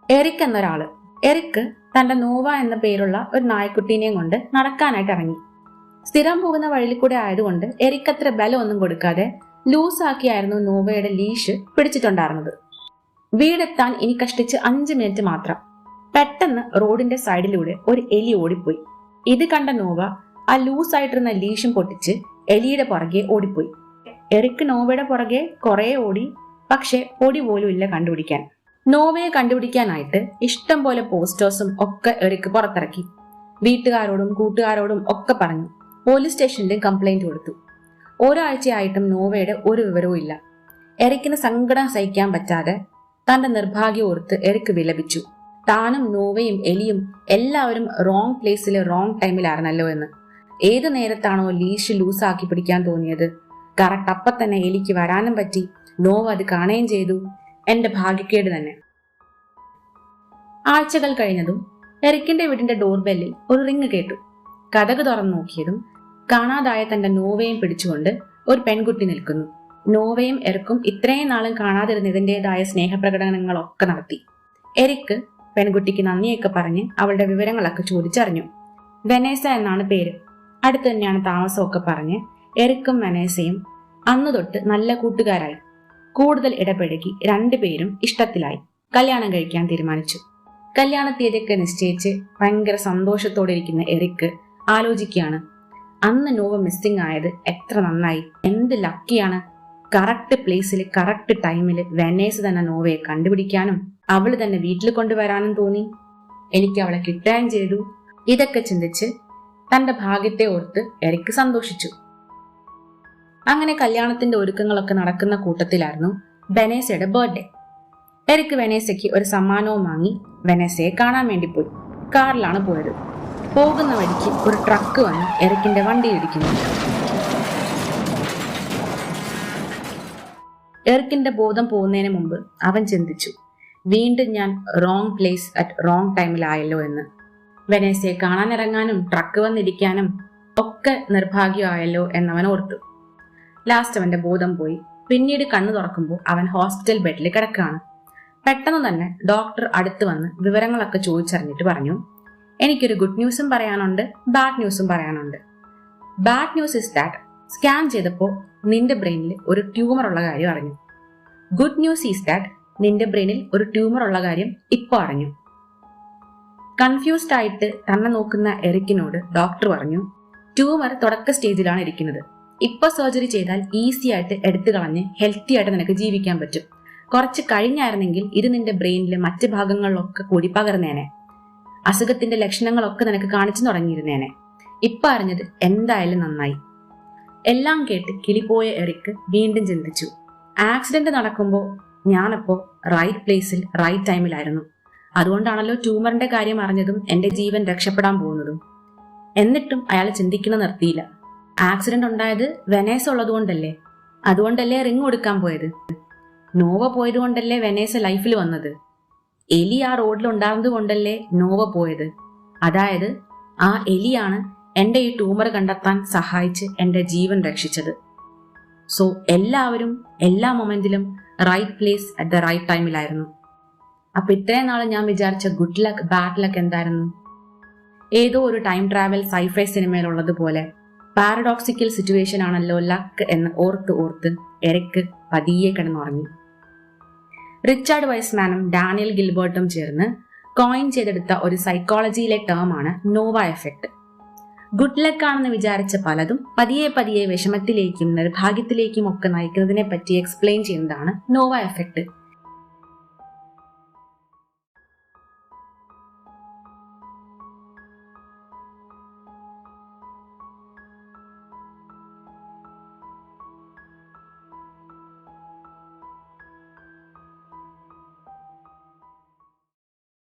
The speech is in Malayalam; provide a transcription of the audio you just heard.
എറിക് എന്നൊരാള്. എറിക് തന്റെ നോവ എന്ന പേരുള്ള ഒരു നായ്ക്കുട്ടീനെയും കൊണ്ട് നടക്കാനായിട്ട് ഇറങ്ങി. സ്ഥിരം പോകുന്ന വഴിയിൽ കൂടെ ആയതുകൊണ്ട് എറിക് അത്ര ബലമൊന്നും കൊടുക്കാതെ ലൂസാക്കിയായിരുന്നു നോവയുടെ ലീഷ് പിടിച്ചിട്ടുണ്ടായിരുന്നത്. വീടെത്താൻ ഇനി കഷ്ടിച്ച് 5 മിനിറ്റ് മാത്രം. പെട്ടെന്ന് റോഡിന്റെ സൈഡിലൂടെ ഒരു എലി ഓടിപ്പോയി. ഇത് കണ്ട നോവ ആ ലൂസായിട്ടിരുന്ന ലീഷും പൊട്ടിച്ച് എലിയുടെ പുറകെ ഓടിപ്പോയി. എറിക് നോവയുടെ പുറകെ കുറെ ഓടി, പക്ഷെ പൊടി പോലും ഇല്ല കണ്ടുപിടിക്കാൻ. നോവയെ കണ്ടുപിടിക്കാനായിട്ട് ഇഷ്ടം പോലെ പോസ്റ്റേഴ്സും ഒക്കെ എറിക് പുറത്തിറക്കി. വീട്ടുകാരോടും കൂട്ടുകാരോടും ഒക്കെ പറഞ്ഞു. പോലീസ് സ്റ്റേഷനിലും കംപ്ലൈന്റ് കൊടുത്തു. ഒരാഴ്ചയായിട്ടും നോവയുടെ ഒരു വിവരവും ഇല്ല. എറിക്കിന് സങ്കടം സഹിക്കാൻ പറ്റാതെ തന്റെ നിർഭാഗ്യം ഓർത്ത് എറിക് വിലപിച്ചു. താനും നോവയും എലിയും എല്ലാവരും റോങ് പ്ലേസിൽ റോങ് ടൈമിലായിരുന്നല്ലോ എന്ന്. ഏത് നേരത്താണോ ലീഷ് ലൂസാക്കി പിടിക്കാൻ തോന്നിയത്, കറക്റ്റ് അപ്പൊ തന്നെ എലിക്ക് വരാനും പറ്റി. നോവ അത് കാണുകയും ചെയ്തു. എന്റെ ഭാഗ്യക്കേട് തന്നെ. ആഴ്ചകൾ കഴിഞ്ഞതും എറിക്കിന്റെ വീടിന്റെ ഡോർബെല്ലിൽ ഒരു റിങ് കേട്ടു. കതക് തുറന്നു നോക്കിയതും കാണാതായ തന്റെ നോവയും പിടിച്ചുകൊണ്ട് ഒരു പെൺകുട്ടി നിൽക്കുന്നു. നോവയും എറിക്കും ഇത്രയും നാളും കാണാതിരുന്നതിൻ്റെതായ സ്നേഹപ്രകടനങ്ങളൊക്കെ നടത്തി. എറിക് പെൺകുട്ടിക്ക് നന്ദിയൊക്കെ പറഞ്ഞ് അവളുടെ വിവരങ്ങളൊക്കെ ചോദിച്ചറിഞ്ഞു. വെനേസ എന്നാണ് പേര്, അടുത്ത് തന്നെയാണ് താമസമൊക്കെ പറഞ്ഞ് എറിക്കും വെനേസയും അന്നു തൊട്ട് നല്ല കൂട്ടുകാരായി. കൂടുതൽ ഇടപഴകി രണ്ടുപേരും ഇഷ്ടത്തിലായി. കല്യാണം കഴിക്കാൻ തീരുമാനിച്ചു. കല്യാണ തീയതിയൊക്കെ നിശ്ചയിച്ച് ഭയങ്കര സന്തോഷത്തോടെ ഇരിക്കുന്ന എറിക് ആലോചിക്കുകയാണ്, അന്ന് നോവ മിസ്സിംഗ് ആയത് എത്ര നന്നായി, എന്ത് ലക്കിയാണ്. കറക്റ്റ് പ്ലേസിൽ കറക്റ്റ് ടൈമിൽ വെനേസ് തന്നെ നോവയെ കണ്ടുപിടിക്കാനും അവള് തന്നെ വീട്ടിൽ കൊണ്ടുവരാനും തോന്നി. എനിക്ക് അവളെ കിട്ടുകയും ചെയ്തു. ഇതൊക്കെ ചിന്തിച്ച് തന്റെ ഭാഗ്യത്തെ ഓർത്ത് എറിക് സന്തോഷിച്ചു. അങ്ങനെ കല്യാണത്തിന്റെ ഒരുക്കങ്ങളൊക്കെ നടക്കുന്ന കൂട്ടത്തിലായിരുന്നു വെനേസയുടെ ബർത്ത്ഡേ. എറിക് വെനേസയ്ക്ക് ഒരു സമ്മാനവും വാങ്ങി വെനേസയെ കാണാൻ വേണ്ടി പോയി. കാറിലാണ് പോയത്. പോകുന്ന വഴിക്ക് ഒരു ട്രക്ക് വന്ന് എറിക്കിന്റെ വണ്ടി ഇടിക്കുന്നു. എറിക്കിന്റെ ബോധം പോകുന്നതിന് മുമ്പ് അവൻ ചിന്തിച്ചു, വീണ്ടും ഞാൻ റോങ് പ്ലേസ് അറ്റ് റോങ് ടൈമിലായല്ലോ എന്ന്. വെനേസയെ കാണാനിറങ്ങാനും ട്രക്ക് വന്നിരിക്കാനും ഒക്കെ നിർഭാഗ്യമായല്ലോ എന്നവൻ ഓർത്തു. ലാസ്റ്റ് അവന്റെ ബോധം പോയി. പിന്നീട് കണ്ണു തുറക്കുമ്പോൾ അവൻ ഹോസ്പിറ്റൽ ബെഡിൽ കിടക്കുകയാണ്. പെട്ടെന്ന് തന്നെ ഡോക്ടർ അടുത്ത് വന്ന് വിവരങ്ങളൊക്കെ ചോദിച്ചറിഞ്ഞിട്ട് പറഞ്ഞു, എനിക്കൊരു ഗുഡ് ന്യൂസും പറയാനുണ്ട്, ബാഡ് ന്യൂസും പറയാനുണ്ട്. Bad news is that scan ചെയ്തപ്പോൾ നിന്റെ ബ്രെയിനിൽ ഒരു ട്യൂമർ ഉള്ള കാര്യം അറിഞ്ഞു. ഗുഡ് ന്യൂസ് ഈസ് ദാറ്റ് നിന്റെ ബ്രെയിനിൽ ഒരു ട്യൂമർ ഉള്ള കാര്യം ഇപ്പൊ അറിഞ്ഞു. കൺഫ്യൂസ്ഡ് ആയിട്ട് തന്നെ നോക്കുന്ന എറിക്കിനോട് ഡോക്ടർ പറഞ്ഞു, ട്യൂമർ തുടക്ക സ്റ്റേജിലാണ് ഇരിക്കുന്നത്. ഇപ്പൊ സർജറി ചെയ്താൽ ഈസി ആയിട്ട് എടുത്തു കളഞ്ഞ് ഹെൽത്തി ആയിട്ട് നിനക്ക് ജീവിക്കാൻ പറ്റും. കുറച്ച് കഴിഞ്ഞായിരുന്നെങ്കിൽ ഇത് നിന്റെ ബ്രെയിനിലെ മറ്റ് ഭാഗങ്ങളിലൊക്കെ കൂടി പകർന്നേനെ. അസുഖത്തിന്റെ ലക്ഷണങ്ങളൊക്കെ നിനക്ക് കാണിച്ചു തുടങ്ങിയിരുന്നേനെ. ഇപ്പൊ അറിഞ്ഞത് എന്തായാലും നന്നായി. എല്ലാം കേട്ട് കിളിപോയ എറിക് വീണ്ടും ചിന്തിച്ചു, ആക്സിഡന്റ് നടക്കുമ്പോൾ ഞാനപ്പോ റൈറ്റ് പ്ലേസിൽ റൈറ്റ് ടൈമിലായിരുന്നു. അതുകൊണ്ടാണല്ലോ ട്യൂമറിന്റെ കാര്യം അറിഞ്ഞതും എന്റെ ജീവൻ രക്ഷപ്പെടാൻ പോകുന്നതും. എന്നിട്ടും അയാൾ ചിന്തിക്കുന്ന നിർത്തിയില്ല. ആക്സിഡന്റ് ഉണ്ടായത് വെനേസ ഉള്ളതുകൊണ്ടല്ലേ, അതുകൊണ്ടല്ലേ റിങ് കൊടുക്കാൻ പോയത്. നോവ പോയത് കൊണ്ടല്ലേ വെനേസ ലൈഫിൽ വന്നത്. എലി ആ റോഡിൽ ഉണ്ടാകുന്നത് കൊണ്ടല്ലേ നോവ പോയത്. അതായത് ആ എലിയാണ് എന്റെ ഈ ട്യൂമർ കണ്ടെത്താൻ സഹായിച്ച് എന്റെ ജീവൻ രക്ഷിച്ചത്. സോ എല്ലാവരും എല്ലാ മൊമെന്റിലും right place at the right ടൈമിലായിരുന്നു. അപ്പൊ ഇത്രയും നാളെ ഞാൻ വിചാരിച്ച ഗുഡ് ലക്ക് ബാഡ് ലക്ക് എന്തായിരുന്നു? ഏതോ ഒരു ടൈം ട്രാവൽ സൈഫൈ സിനിമയിലുള്ളതുപോലെ പാരഡോക്സിക്കൽ സിറ്റുവേഷൻ ആണല്ലോ ലക്ക് എന്ന് ഓർത്ത് എറിക് പതിയെ കിടന്നുറങ്ങി. റിച്ചാർഡ് വൈസ്മാനും ഡാനിയൽ ഗിൽബർട്ടും ചേർന്ന് കോയിൻ ചെയ്തെടുത്ത ഒരു സൈക്കോളജിയിലെ ടേമാണ് നോവ എഫക്ട്. ഗുഡ് ലക്ക് ആണെന്ന് വിചാരിച്ച പലതും പതിയെ വിഷമത്തിലേക്കും നിർഭാഗ്യത്തിലേക്കും ഒക്കെ നയിക്കുന്നതിനെ പറ്റി എക്സ്പ്ലെയിൻ ചെയ്യുന്നതാണ് നോവ എഫക്ട്.